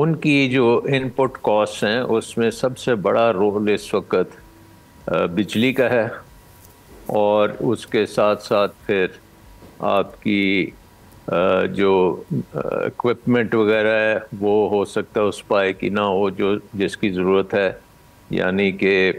ان کی جو ان پٹ کاسٹ ہیں اس میں سب سے بڑا رول اس وقت بجلی کا ہے، اور اس کے ساتھ ساتھ پھر آپ کی جو اکوپمنٹ وغیرہ ہے وہ ہو سکتا ہے اس پائے کی نہ ہو جو جس کی ضرورت ہے، یعنی کہ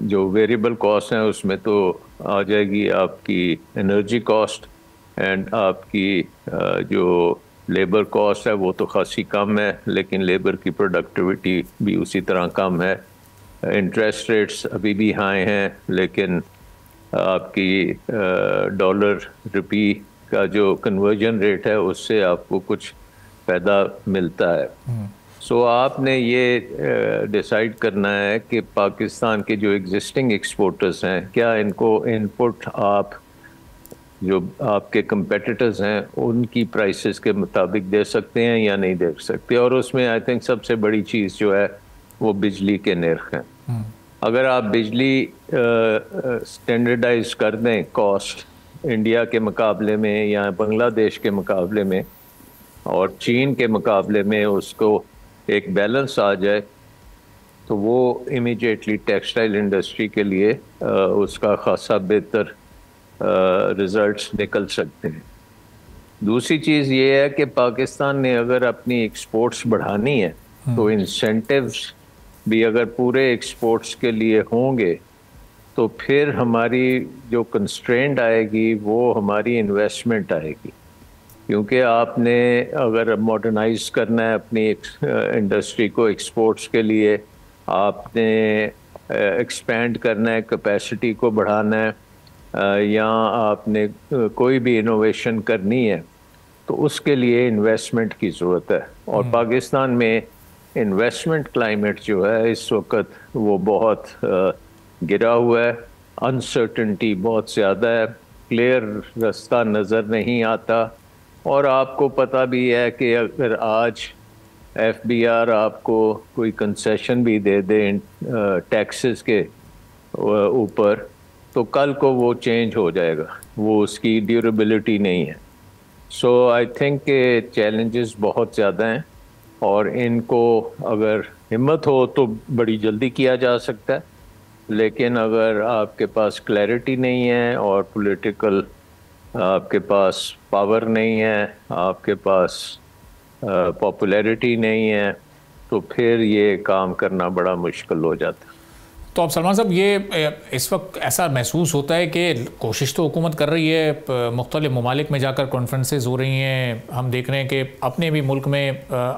جو ویریبل کاسٹ ہیں اس میں تو آ جائے گی آپ کی انرجی کاسٹ، اینڈ آپ کی جو لیبر کاسٹ ہے وہ تو خاصی کم ہے، لیکن لیبر کی پروڈکٹیوٹی بھی اسی طرح کم ہے۔ انٹرسٹ ریٹس ابھی بھی ہائی ہیں، لیکن آپ کی ڈالر روپی کا جو کنورژن ریٹ ہے اس سے آپ کو کچھ فائدہ ملتا ہے۔ سو آپ نے یہ ڈیسائیڈ کرنا ہے کہ پاکستان کے جو ایگزسٹنگ ایکسپورٹرز ہیں کیا ان کو ان پٹ آپ جو آپ کے کمپیٹیٹرز ہیں ان کی پرائسز کے مطابق دے سکتے ہیں یا نہیں دے سکتے، اور اس میں آئی تھنک سب سے بڑی چیز جو ہے وہ بجلی کے نرخ ہیں۔ اگر آپ بجلی سٹینڈرڈائز کر دیں کاسٹ انڈیا کے مقابلے میں یا بنگلہ دیش کے مقابلے میں اور چین کے مقابلے میں اس کو ایک بیلنس آ جائے تو وہ امیجیٹلی ٹیکسٹائل انڈسٹری کے لیے اس کا خاصا بہتر ریزلٹس نکل سکتے ہیں۔ دوسری چیز یہ ہے کہ پاکستان نے اگر اپنی ایکسپورٹس بڑھانی ہے تو انسینٹیوز بھی اگر پورے ایکسپورٹس کے لیے ہوں گے تو پھر ہماری جو کنسٹرینٹ آئے گی وہ ہماری انویسٹمنٹ آئے گی، کیونکہ آپ نے اگر ماڈرنائز کرنا ہے اپنی انڈسٹری کو ایکسپورٹس کے لیے، آپ نے ایکسپینڈ کرنا ہے، کیپیسٹی کو بڑھانا ہے، یا آپ نے کوئی بھی انوویشن کرنی ہے تو اس کے لیے انویسٹمنٹ کی ضرورت ہے، اور پاکستان میں انویسٹمنٹ کلائمیٹ جو ہے اس وقت وہ بہت گرا ہوا ہے، انسرٹنٹی بہت زیادہ ہے، کلیئر رستہ نظر نہیں آتا، اور آپ کو پتہ بھی ہے کہ اگر آج ایف بی آر آپ کو کوئی کنسیشن بھی دے دے ٹیکسز کے اوپر تو کل کو وہ چینج ہو جائے گا، وہ اس کی ڈیوریبلٹی نہیں ہے۔ سو آئی تھنک کہ چیلنجز بہت زیادہ ہیں، اور ان کو اگر ہمت ہو تو بڑی جلدی کیا جا سکتا ہے، لیکن اگر آپ کے پاس کلیئرٹی نہیں ہے اور پولیٹیکل آپ کے پاس پاور نہیں ہے، آپ کے پاس پاپولیرٹی نہیں ہے، تو پھر یہ کام کرنا بڑا مشکل ہو جاتا ہے۔ تو اب سلمان صاحب یہ اس وقت ایسا محسوس ہوتا ہے کہ کوشش تو حکومت کر رہی ہے، مختلف ممالک میں جا کر کانفرنسز ہو رہی ہیں، ہم دیکھ رہے ہیں کہ اپنے بھی ملک میں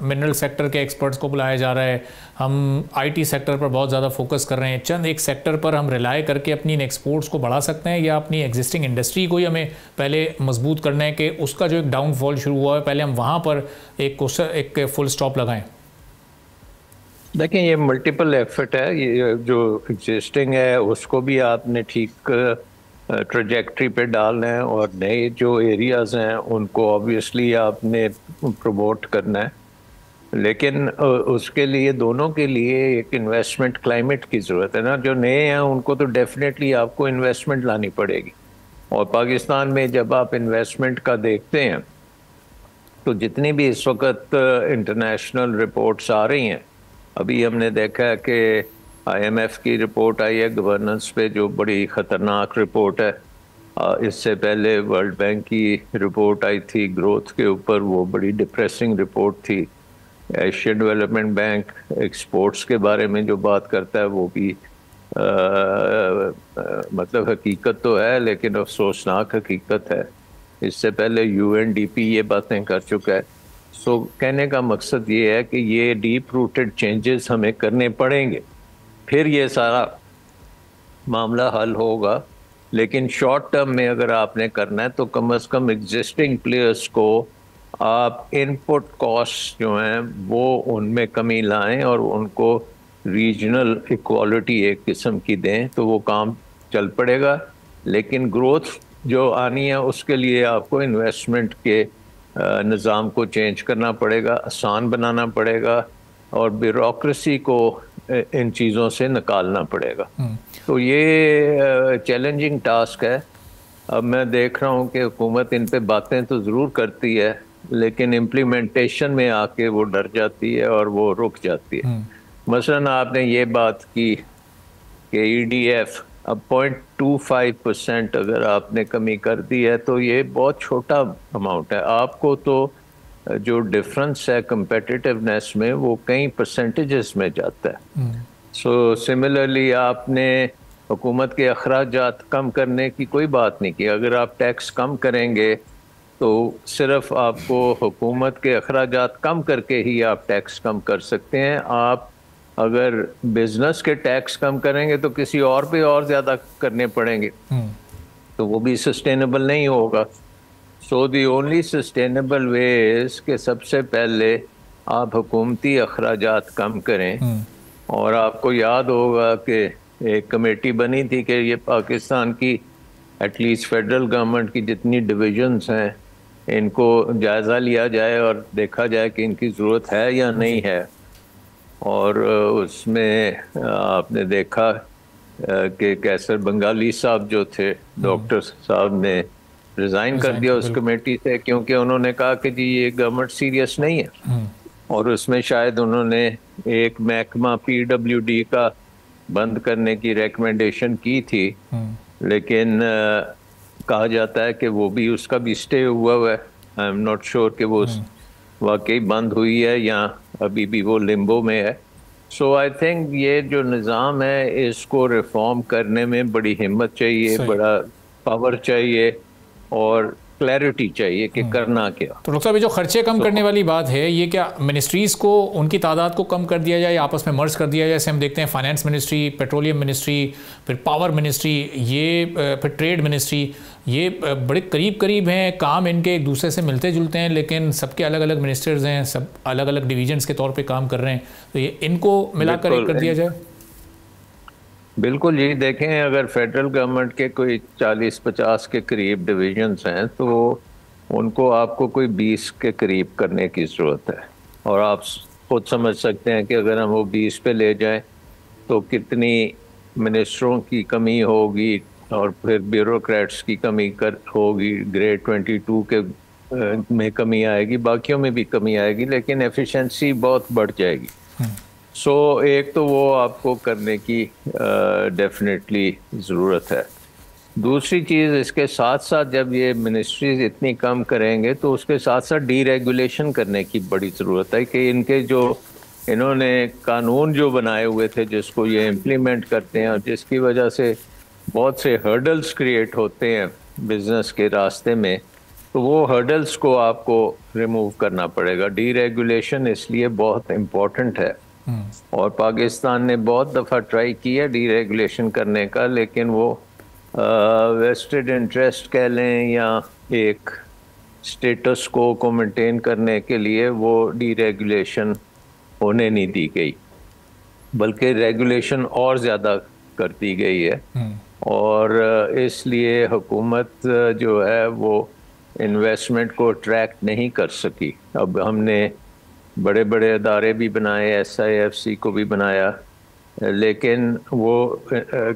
منرل سیکٹر کے ایکسپرٹس کو بلایا جا رہا ہے، ہم آئی ٹی سیکٹر پر بہت زیادہ فوکس کر رہے ہیں، چند ایک سیکٹر پر ہم ریلائی کر کے اپنی ایکسپورٹس کو بڑھا سکتے ہیں، یا اپنی ایگزسٹنگ انڈسٹری کو ہی ہمیں پہلے مضبوط کرنا ہے کہ اس کا جو ایک ڈاؤن فال شروع ہوا ہے پہلے ہم وہاں پر ایک فل سٹاپ لگائیں؟ دیکھیں یہ ملٹیپل ایفرٹ ہے، یہ جو ایگزسٹنگ ہے اس کو بھی آپ نے ٹھیک ٹریجیکٹری پہ ڈالنا ہے، اور نئے جو ایریاز ہیں ان کو آبویسلی آپ نے پروموٹ کرنا ہے، لیکن اس کے لیے دونوں کے لیے ایک انویسٹمنٹ کلائمیٹ کی ضرورت ہے نا۔ جو نئے ہیں ان کو تو ڈیفینیٹلی آپ کو انویسٹمنٹ لانی پڑے گی، اور پاکستان میں جب آپ انویسٹمنٹ کا دیکھتے ہیں تو جتنی بھی اس وقت انٹرنیشنل رپورٹس آ رہی ہیں، ابھی ہم نے دیکھا ہے کہ آئی ایم ایف کی رپورٹ آئی ہے گورننس پہ جو بڑی خطرناک رپورٹ ہے، اس سے پہلے ورلڈ بینک کی رپورٹ آئی تھی گروتھ کے اوپر، وہ بڑی ڈپریسنگ رپورٹ تھی۔ ایشین ڈیولپمنٹ بینک ایکسپورٹس کے بارے میں جو بات کرتا ہے وہ بھی مطلب حقیقت تو ہے لیکن افسوسناک حقیقت ہے۔ اس سے پہلے یو این ڈی پی یہ باتیں کر چکا ہے۔ سو کہنے کا مقصد یہ ہے کہ یہ ڈیپ روٹڈ چینجز ہمیں کرنے پڑیں گے، پھر یہ سارا معاملہ حل ہوگا، لیکن شارٹ ٹرم میں اگر آپ نے کرنا ہے تو کم از کم ایگزسٹنگ پلیئرس کو آپ ان پٹ کاسٹ جو ہیں وہ ان میں کمی لائیں اور ان کو ریجنل ایکوالٹی ایک قسم کی دیں تو وہ کام چل پڑے گا۔ لیکن گروتھ جو آنی ہے اس کے لیے آپ کو انویسٹمنٹ کے نظام کو چینج کرنا پڑے گا، آسان بنانا پڑے گا، اور بیوروکریسی کو ان چیزوں سے نکالنا پڑے گا۔ تو یہ چیلنجنگ ٹاسک ہے۔ اب میں دیکھ رہا ہوں کہ حکومت ان پہ باتیں تو ضرور کرتی ہے، لیکن امپلیمنٹیشن میں آ کے وہ ڈر جاتی ہے اور وہ رک جاتی ہے. مثلاً آپ نے یہ بات کی کہ ای ڈی ایف اب 0.25% اگر آپ نے کمی کر دی ہے تو یہ بہت چھوٹا اماؤنٹ ہے. آپ کو تو جو ڈفرنس ہے کمپیٹیٹیونیس میں وہ کئی پرسنٹیجز میں جاتا ہے. سو سملرلی آپ نے حکومت کے اخراجات کم کرنے کی کوئی بات نہیں کی. اگر آپ ٹیکس کم کریں گے تو صرف آپ کو حکومت کے اخراجات کم کر کے ہی آپ ٹیکس کم کر سکتے ہیں. آپ اگر بزنس کے ٹیکس کم کریں گے تو کسی اور پہ اور زیادہ کرنے پڑیں گے تو وہ بھی سسٹینیبل نہیں ہوگا. سو دی اونلی سسٹینیبل ویز کہ سب سے پہلے آپ حکومتی اخراجات کم کریں. اور آپ کو یاد ہوگا کہ ایک کمیٹی بنی تھی کہ یہ پاکستان کی ایٹ لیسٹ فیڈرل گورنمنٹ کی جتنی ڈویژنز ہیں ان کو جائزہ لیا جائے اور دیکھا جائے کہ ان کی ضرورت ہے یا نہیں ہے. اور اس میں آپ نے دیکھا کہ کیسر بنگالی صاحب جو تھے ڈاکٹر صاحب نے ریزائن کر دیا اس کمیٹی سے کیونکہ انہوں نے کہا کہ جی یہ گورنمنٹ سیریس نہیں ہے. اور اس میں شاید انہوں نے ایک محکمہ پی ڈبلیو ڈی کا بند کرنے کی ریکمنڈیشن کی تھی لیکن کہا جاتا ہے کہ وہ بھی اس کا بھی اسٹے ہوا ہے. آئی ایم ناٹ شیور کہ وہ واقعی بند ہوئی ہے یا ابھی بھی وہ لمبو میں ہے. سو آئی تھنک یہ جو نظام ہے اس کو ریفارم کرنے میں بڑی ہمت چاہیے, بڑا پاور چاہیے اور کلیئرٹی چاہیے کہ کرنا کیا. تو ڈاکٹر صاحب جو خرچے کم کرنے والی بات ہے یہ کیا منسٹریز کو ان کی تعداد کو کم کر دیا جائے یا آپس میں مرج کر دیا جائے؟ جیسے ہم دیکھتے ہیں فائنانس منسٹری, پیٹرولیم منسٹری, پھر پاور منسٹری, یہ پھر ٹریڈ منسٹری, یہ بڑے قریب قریب ہیں, کام ان کے ایک دوسرے سے ملتے جلتے ہیں لیکن سب کے الگ الگ منسٹرز ہیں, سب الگ الگ ڈویژنس کے طور پہ کام کر رہے ہیں. تو یہ ان کو ملا کر ایک کر دیا جائے. بالکل جی, دیکھیں اگر فیڈرل گورنمنٹ کے کوئی 40-50 کے قریب ڈویژنز ہیں تو ان کو آپ کو کوئی 20 کے قریب کرنے کی ضرورت ہے. اور آپ خود سمجھ سکتے ہیں کہ اگر ہم وہ 20 پہ لے جائیں تو کتنی منسٹروں کی کمی ہوگی اور پھر بیوروکریٹس کی کمی ہوگی. گریڈ 22 کے میں کمی آئے گی, باقیوں میں بھی کمی آئے گی لیکن ایفیشنسی بہت بڑھ جائے گی. سو ایک تو وہ آپ کو کرنے کی ڈیفینیٹلی ضرورت ہے. دوسری چیز اس کے ساتھ ساتھ جب یہ منسٹریز اتنی کم کریں گے تو اس کے ساتھ ساتھ ڈی ریگولیشن کرنے کی بڑی ضرورت ہے کہ ان کے جو انہوں نے قانون جو بنائے ہوئے تھے جس کو یہ امپلیمنٹ کرتے ہیں اور جس کی وجہ سے بہت سے ہرڈلز کریٹ ہوتے ہیں بزنس کے راستے میں, تو وہ ہرڈلز کو آپ کو ریموو کرنا پڑے گا. ڈی ریگولیشن اس لیے بہت امپورٹنٹ ہے اور پاکستان نے بہت دفعہ ٹرائی کیا ڈی ریگولیشن کرنے کا لیکن وہ ویسٹڈ انٹرسٹ کہہ لیں یا ایک سٹیٹس کو مینٹین کرنے کے لیے وہ ڈی ریگولیشن ہونے نہیں دی گئی بلکہ ریگولیشن اور زیادہ کر دی گئی ہے. اور اس لیے حکومت جو ہے وہ انویسٹمنٹ کو اٹریکٹ نہیں کر سکی. اب ہم نے بڑے بڑے ادارے بھی بنائے, ایس آئی ایف سی کو بھی بنایا, لیکن وہ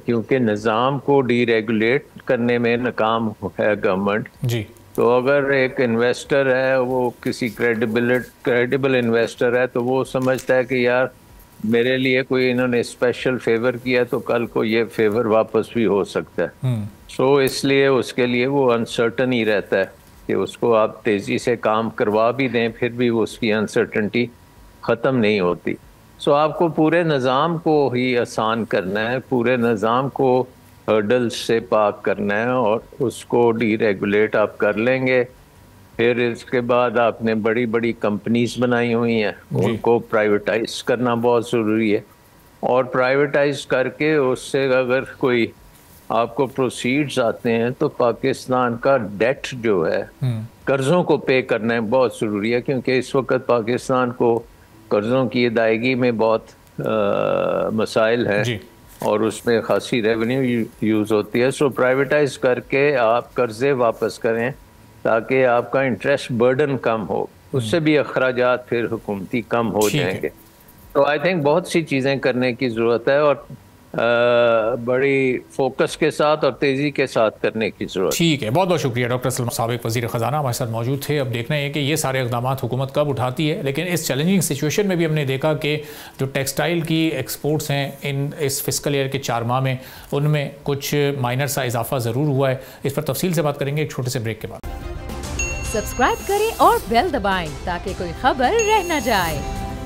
کیونکہ نظام کو ڈی ریگولیٹ کرنے میں ناکام ہے گورنمنٹ جی, تو اگر ایک انویسٹر ہے وہ کسی کریڈیبل انویسٹر ہے تو وہ سمجھتا ہے کہ یار میرے لیے کوئی انہوں نے اسپیشل فیور کیا تو کل کو یہ فیور واپس بھی ہو سکتا ہے. سو اس لیے اس کے لیے وہ انسرٹن ہی رہتا ہے کہ اس کو آپ تیزی سے کام کروا بھی دیں پھر بھی اس کی انسرٹنٹی ختم نہیں ہوتی. سو آپ کو پورے نظام کو ہی آسان کرنا ہے, پورے نظام کو ہرڈلز سے پاک کرنا ہے اور اس کو ڈی ریگولیٹ آپ کر لیں گے. پھر اس کے بعد آپ نے بڑی بڑی کمپنیز بنائی ہوئی ہیں ان کو پرائیویٹائز کرنا بہت ضروری ہے اور پرائیویٹائز کر کے اس سے اگر کوئی آپ کو پروسیڈز آتے ہیں تو پاکستان کا ڈیٹ جو ہے قرضوں کو پے کرنا ہے بہت ضروری ہے کیونکہ اس وقت پاکستان کو قرضوں کی ادائیگی میں بہت مسائل ہیں اور اس میں خاصی ریونیو یوز ہوتی ہے. سو پرائیویٹائز کر کے آپ قرضے واپس کریں تاکہ آپ کا انٹرسٹ برڈن کم ہو, اس سے بھی اخراجات پھر حکومتی کم ہو جائیں گے. تو آئی تھنک بہت سی چیزیں کرنے کی ضرورت ہے اور بڑی فوکس کے ساتھ اور تیزی کے ساتھ کرنے کی ضرورت. ٹھیک ہے، بہت بہت شکریہ ڈاکٹر سلمان، سابق وزیر خزانہ ہمارے ساتھ موجود تھے. اب دیکھنا ہے کہ یہ سارے اقدامات حکومت کب اٹھاتی ہے، لیکن اس چیلنجنگ سچویشن میں بھی ہم نے دیکھا کہ جو ٹیکسٹائل کی ایکسپورٹس ہیں اس فسکل ایئر کے 4 ماہ میں، ان میں کچھ مائنر سا اضافہ ضرور ہوا ہے. اس پر تفصیل سے بات کریں گے ایک چھوٹے سے بریک کے بعد. سبسکرائب کریں اور بیل دبائیں تاکہ کوئی خبر رہ نہ جائے.